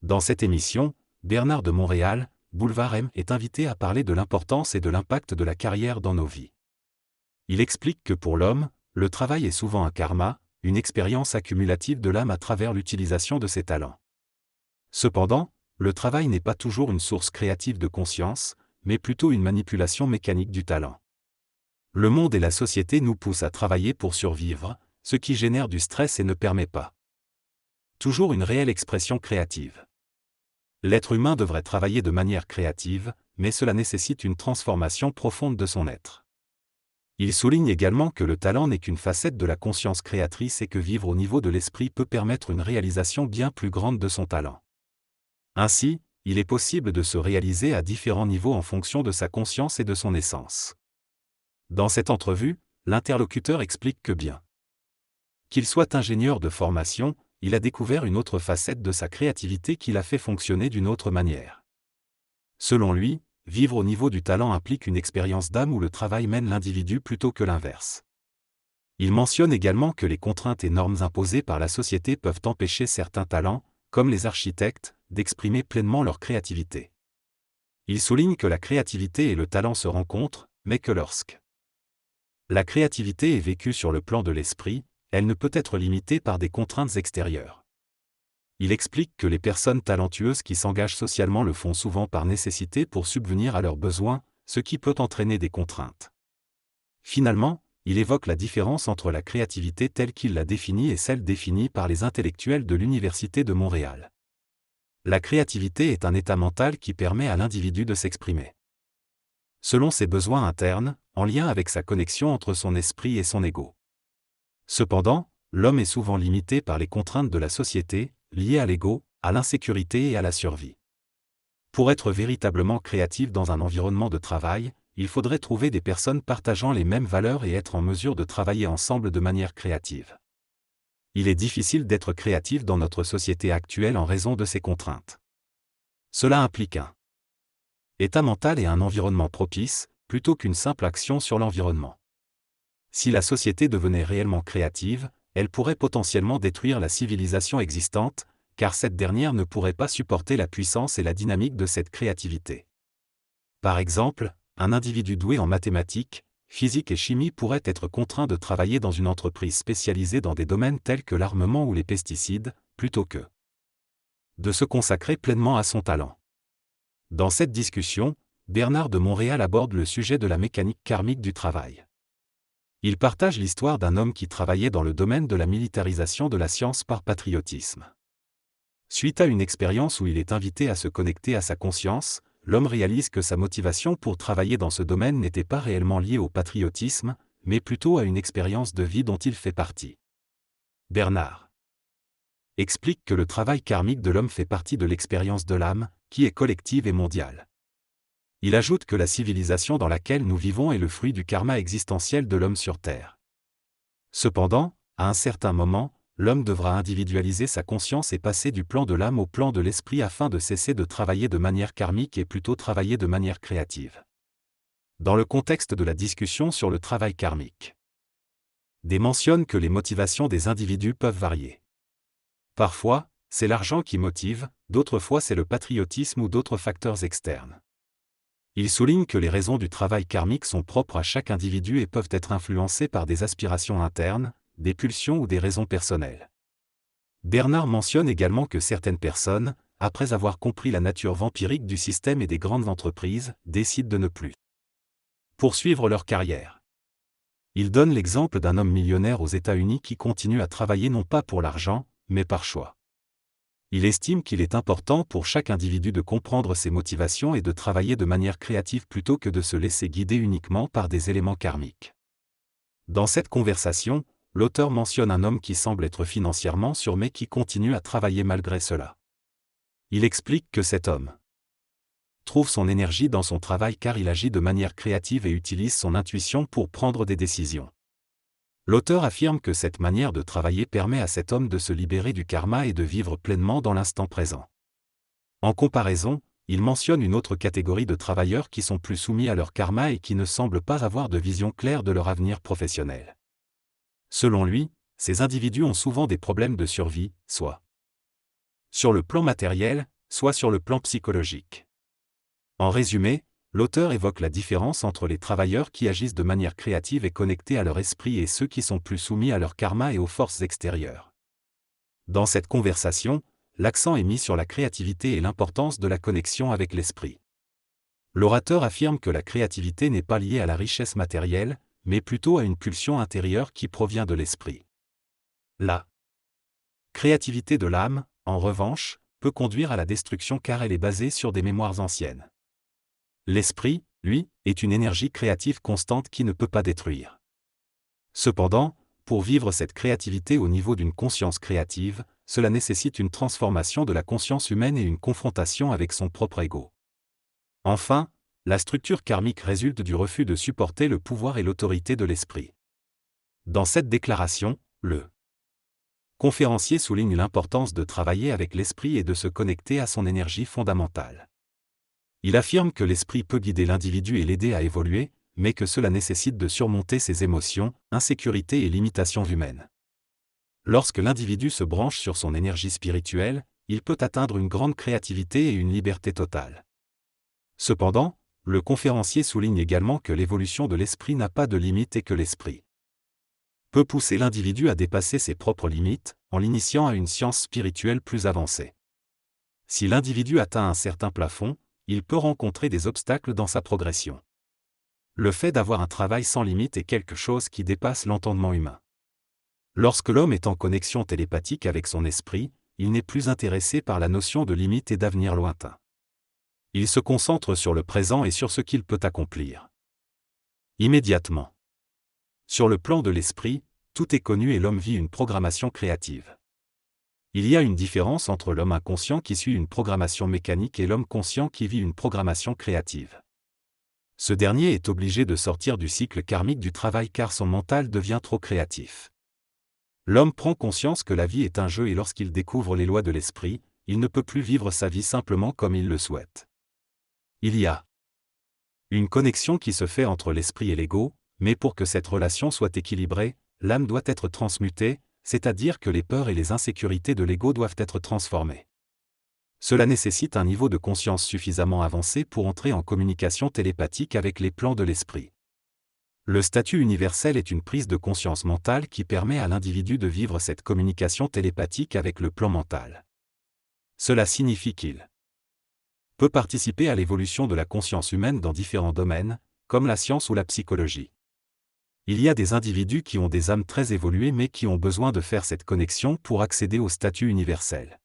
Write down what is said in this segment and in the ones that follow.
Dans cette émission, Bernard de Montréal, Boulevard M, est invité à parler de l'importance et de l'impact de la carrière dans nos vies. Il explique que pour l'homme, le travail est souvent un karma, une expérience accumulative de l'âme à travers l'utilisation de ses talents. Cependant, le travail n'est pas toujours une source créative de conscience, mais plutôt une manipulation mécanique du talent. Le monde et la société nous poussent à travailler pour survivre, ce qui génère du stress et ne permet pas toujours une réelle expression créative. L'être humain devrait travailler de manière créative, mais cela nécessite une transformation profonde de son être. Il souligne également que le talent n'est qu'une facette de la conscience créatrice et que vivre au niveau de l'esprit peut permettre une réalisation bien plus grande de son talent. Ainsi, il est possible de se réaliser à différents niveaux en fonction de sa conscience et de son essence. Dans cette entrevue, l'interlocuteur explique que bien qu'il soit ingénieur de formation, il a découvert une autre facette de sa créativité qui l'a fait fonctionner d'une autre manière. Selon lui, vivre au niveau du talent implique une expérience d'âme où le travail mène l'individu plutôt que l'inverse. Il mentionne également que les contraintes et normes imposées par la société peuvent empêcher certains talents, comme les architectes, d'exprimer pleinement leur créativité. Il souligne que la créativité et le talent se rencontrent, mais que lorsque la créativité est vécue sur le plan de l'esprit, elle ne peut être limitée par des contraintes extérieures. Il explique que les personnes talentueuses qui s'engagent socialement le font souvent par nécessité pour subvenir à leurs besoins, ce qui peut entraîner des contraintes. Finalement, il évoque la différence entre la créativité telle qu'il l'a définie et celle définie par les intellectuels de l'Université de Montréal. La créativité est un état mental qui permet à l'individu de s'exprimer selon ses besoins internes, en lien avec sa connexion entre son esprit et son ego. Cependant, l'homme est souvent limité par les contraintes de la société, liées à l'ego, à l'insécurité et à la survie. Pour être véritablement créatif dans un environnement de travail, il faudrait trouver des personnes partageant les mêmes valeurs et être en mesure de travailler ensemble de manière créative. Il est difficile d'être créatif dans notre société actuelle en raison de ces contraintes. Cela implique un état mental et un environnement propice, plutôt qu'une simple action sur l'environnement. Si la société devenait réellement créative, elle pourrait potentiellement détruire la civilisation existante, car cette dernière ne pourrait pas supporter la puissance et la dynamique de cette créativité. Par exemple, un individu doué en mathématiques, physique et chimie pourrait être contraint de travailler dans une entreprise spécialisée dans des domaines tels que l'armement ou les pesticides, plutôt que de se consacrer pleinement à son talent. Dans cette discussion, Bernard de Montréal aborde le sujet de la mécanique karmique du travail. Il partage l'histoire d'un homme qui travaillait dans le domaine de la militarisation de la science par patriotisme. Suite à une expérience où il est invité à se connecter à sa conscience, l'homme réalise que sa motivation pour travailler dans ce domaine n'était pas réellement liée au patriotisme, mais plutôt à une expérience de vie dont il fait partie. Bernard explique que le travail karmique de l'homme fait partie de l'expérience de l'âme, qui est collective et mondiale. Il ajoute que la civilisation dans laquelle nous vivons est le fruit du karma existentiel de l'homme sur Terre. Cependant, à un certain moment, l'homme devra individualiser sa conscience et passer du plan de l'âme au plan de l'esprit afin de cesser de travailler de manière karmique et plutôt travailler de manière créative. Dans le contexte de la discussion sur le travail karmique, D mentionne que les motivations des individus peuvent varier. Parfois, c'est l'argent qui motive, d'autres fois c'est le patriotisme ou d'autres facteurs externes. Il souligne que les raisons du travail karmique sont propres à chaque individu et peuvent être influencées par des aspirations internes, des pulsions ou des raisons personnelles. Bernard mentionne également que certaines personnes, après avoir compris la nature vampirique du système et des grandes entreprises, décident de ne plus poursuivre leur carrière. Il donne l'exemple d'un homme millionnaire aux États-Unis qui continue à travailler non pas pour l'argent, mais par choix. Il estime qu'il est important pour chaque individu de comprendre ses motivations et de travailler de manière créative plutôt que de se laisser guider uniquement par des éléments karmiques. Dans cette conversation, l'auteur mentionne un homme qui semble être financièrement sûr mais qui continue à travailler malgré cela. Il explique que cet homme trouve son énergie dans son travail car il agit de manière créative et utilise son intuition pour prendre des décisions. L'auteur affirme que cette manière de travailler permet à cet homme de se libérer du karma et de vivre pleinement dans l'instant présent. En comparaison, il mentionne une autre catégorie de travailleurs qui sont plus soumis à leur karma et qui ne semblent pas avoir de vision claire de leur avenir professionnel. Selon lui, ces individus ont souvent des problèmes de survie, soit sur le plan matériel, soit sur le plan psychologique. En résumé, l'auteur évoque la différence entre les travailleurs qui agissent de manière créative et connectés à leur esprit et ceux qui sont plus soumis à leur karma et aux forces extérieures. Dans cette conversation, l'accent est mis sur la créativité et l'importance de la connexion avec l'esprit. L'orateur affirme que la créativité n'est pas liée à la richesse matérielle, mais plutôt à une pulsion intérieure qui provient de l'esprit. La créativité de l'âme, en revanche, peut conduire à la destruction car elle est basée sur des mémoires anciennes. L'esprit, lui, est une énergie créative constante qui ne peut pas détruire. Cependant, pour vivre cette créativité au niveau d'une conscience créative, cela nécessite une transformation de la conscience humaine et une confrontation avec son propre ego. Enfin, la structure karmique résulte du refus de supporter le pouvoir et l'autorité de l'esprit. Dans cette déclaration, le conférencier souligne l'importance de travailler avec l'esprit et de se connecter à son énergie fondamentale. Il affirme que l'esprit peut guider l'individu et l'aider à évoluer, mais que cela nécessite de surmonter ses émotions, insécurités et limitations humaines. Lorsque l'individu se branche sur son énergie spirituelle, il peut atteindre une grande créativité et une liberté totale. Cependant, le conférencier souligne également que l'évolution de l'esprit n'a pas de limite et que l'esprit peut pousser l'individu à dépasser ses propres limites, en l'initiant à une science spirituelle plus avancée. Si l'individu atteint un certain plafond, il peut rencontrer des obstacles dans sa progression. Le fait d'avoir un travail sans limite est quelque chose qui dépasse l'entendement humain. Lorsque l'homme est en connexion télépathique avec son esprit, il n'est plus intéressé par la notion de limite et d'avenir lointain. Il se concentre sur le présent et sur ce qu'il peut accomplir immédiatement. Sur le plan de l'esprit, tout est connu et l'homme vit une programmation créative. Il y a une différence entre l'homme inconscient qui suit une programmation mécanique et l'homme conscient qui vit une programmation créative. Ce dernier est obligé de sortir du cycle karmique du travail car son mental devient trop créatif. L'homme prend conscience que la vie est un jeu et lorsqu'il découvre les lois de l'esprit, il ne peut plus vivre sa vie simplement comme il le souhaite. Il y a une connexion qui se fait entre l'esprit et l'ego, mais pour que cette relation soit équilibrée, l'âme doit être transmutée, c'est-à-dire que les peurs et les insécurités de l'ego doivent être transformées. Cela nécessite un niveau de conscience suffisamment avancé pour entrer en communication télépathique avec les plans de l'esprit. Le statut universel est une prise de conscience mentale qui permet à l'individu de vivre cette communication télépathique avec le plan mental. Cela signifie qu'il peut participer à l'évolution de la conscience humaine dans différents domaines, comme la science ou la psychologie. Il y a des individus qui ont des âmes très évoluées mais qui ont besoin de faire cette connexion pour accéder au statut universel.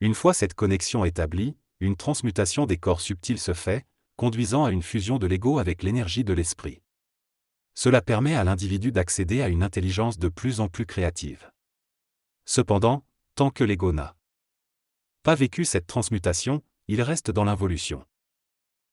Une fois cette connexion établie, une transmutation des corps subtils se fait, conduisant à une fusion de l'ego avec l'énergie de l'esprit. Cela permet à l'individu d'accéder à une intelligence de plus en plus créative. Cependant, tant que l'ego n'a pas vécu cette transmutation, il reste dans l'involution.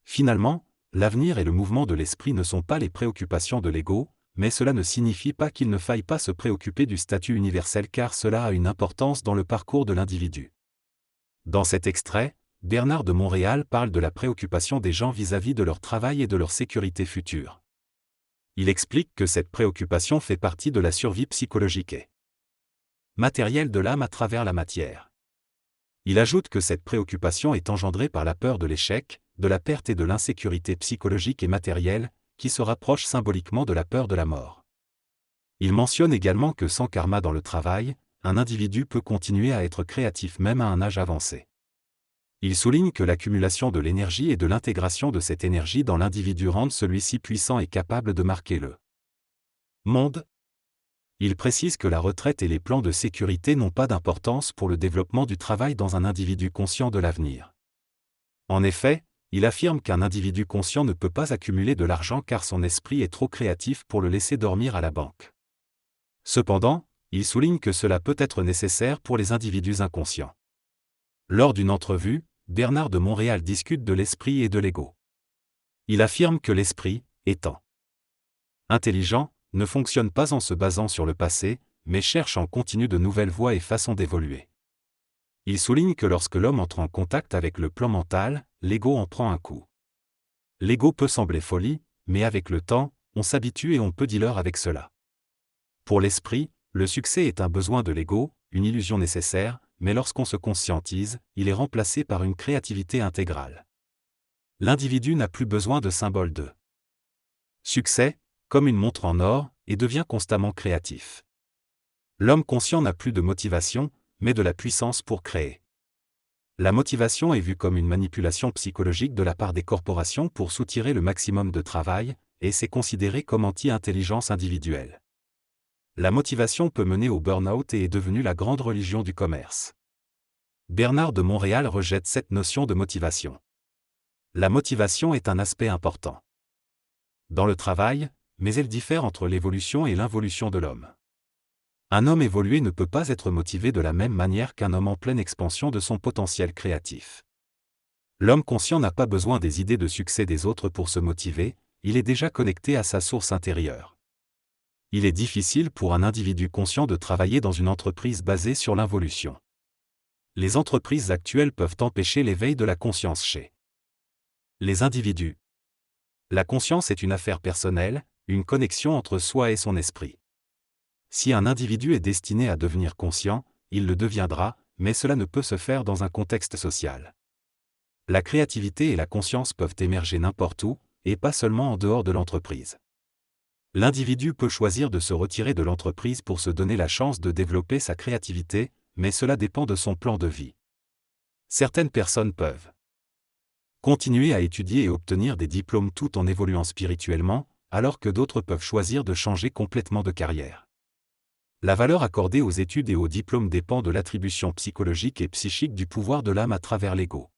Finalement, l'avenir et le mouvement de l'esprit ne sont pas les préoccupations de l'ego, mais cela ne signifie pas qu'il ne faille pas se préoccuper du statut universel car cela a une importance dans le parcours de l'individu. Dans cet extrait, Bernard de Montréal parle de la préoccupation des gens vis-à-vis de leur travail et de leur sécurité future. Il explique que cette préoccupation fait partie de la survie psychologique et matérielle de l'âme à travers la matière. Il ajoute que cette préoccupation est engendrée par la peur de l'échec, de la perte et de l'insécurité psychologique et matérielle, qui se rapproche symboliquement de la peur de la mort. Il mentionne également que sans karma dans le travail, un individu peut continuer à être créatif même à un âge avancé. Il souligne que l'accumulation de l'énergie et de l'intégration de cette énergie dans l'individu rendent celui-ci puissant et capable de marquer le monde. Il précise que la retraite et les plans de sécurité n'ont pas d'importance pour le développement du travail dans un individu conscient de l'avenir. En effet, il affirme qu'un individu conscient ne peut pas accumuler de l'argent car son esprit est trop créatif pour le laisser dormir à la banque. Cependant, il souligne que cela peut être nécessaire pour les individus inconscients. Lors d'une entrevue, Bernard de Montréal discute de l'esprit et de l'ego. Il affirme que l'esprit, étant intelligent, ne fonctionne pas en se basant sur le passé, mais cherche en continu de nouvelles voies et façons d'évoluer. Il souligne que lorsque l'homme entre en contact avec le plan mental, l'ego en prend un coup. L'ego peut sembler folie, mais avec le temps, on s'habitue et on peut dealer avec cela. Pour l'esprit, le succès est un besoin de l'ego, une illusion nécessaire, mais lorsqu'on se conscientise, il est remplacé par une créativité intégrale. L'individu n'a plus besoin de symboles de succès, comme une montre en or, et devient constamment créatif. L'homme conscient n'a plus de motivation, mais de la puissance pour créer. La motivation est vue comme une manipulation psychologique de la part des corporations pour soutirer le maximum de travail, et c'est considéré comme anti-intelligence individuelle. La motivation peut mener au burn-out et est devenue la grande religion du commerce. Bernard de Montréal rejette cette notion de motivation. La motivation est un aspect important dans le travail, mais elle diffère entre l'évolution et l'involution de l'homme. Un homme évolué ne peut pas être motivé de la même manière qu'un homme en pleine expansion de son potentiel créatif. L'homme conscient n'a pas besoin des idées de succès des autres pour se motiver, il est déjà connecté à sa source intérieure. Il est difficile pour un individu conscient de travailler dans une entreprise basée sur l'involution. Les entreprises actuelles peuvent empêcher l'éveil de la conscience chez les individus. La conscience est une affaire personnelle, une connexion entre soi et son esprit. Si un individu est destiné à devenir conscient, il le deviendra, mais cela ne peut se faire dans un contexte social. La créativité et la conscience peuvent émerger n'importe où, et pas seulement en dehors de l'entreprise. L'individu peut choisir de se retirer de l'entreprise pour se donner la chance de développer sa créativité, mais cela dépend de son plan de vie. Certaines personnes peuvent continuer à étudier et obtenir des diplômes tout en évoluant spirituellement, alors que d'autres peuvent choisir de changer complètement de carrière. La valeur accordée aux études et aux diplômes dépend de l'attribution psychologique et psychique du pouvoir de l'âme à travers l'ego.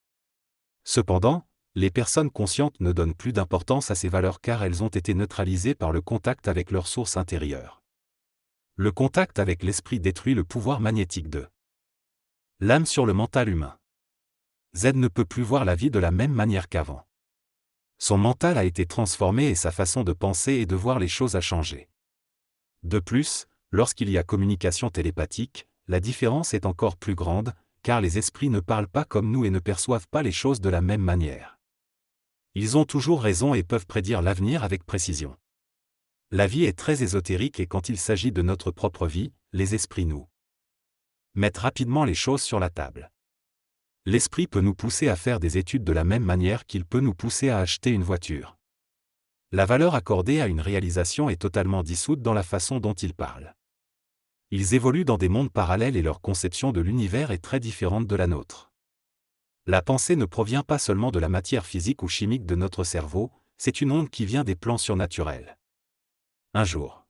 Cependant, les personnes conscientes ne donnent plus d'importance à ces valeurs car elles ont été neutralisées par le contact avec leur source intérieure. Le contact avec l'esprit détruit le pouvoir magnétique de l'âme sur le mental humain. Z ne peut plus voir la vie de la même manière qu'avant. Son mental a été transformé et sa façon de penser et de voir les choses a changé. De plus, lorsqu'il y a communication télépathique, la différence est encore plus grande, car les esprits ne parlent pas comme nous et ne perçoivent pas les choses de la même manière. Ils ont toujours raison et peuvent prédire l'avenir avec précision. La vie est très ésotérique et quand il s'agit de notre propre vie, les esprits nous mettent rapidement les choses sur la table. L'esprit peut nous pousser à faire des études de la même manière qu'il peut nous pousser à acheter une voiture. La valeur accordée à une réalisation est totalement dissoute dans la façon dont ils parlent. Ils évoluent dans des mondes parallèles et leur conception de l'univers est très différente de la nôtre. La pensée ne provient pas seulement de la matière physique ou chimique de notre cerveau, c'est une onde qui vient des plans surnaturels. Un jour.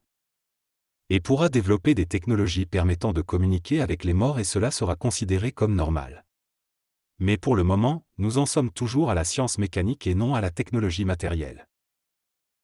Et pourra développer des technologies permettant de communiquer avec les morts et cela sera considéré comme normal. Mais pour le moment, nous en sommes toujours à la science mécanique et non à la technologie matérielle.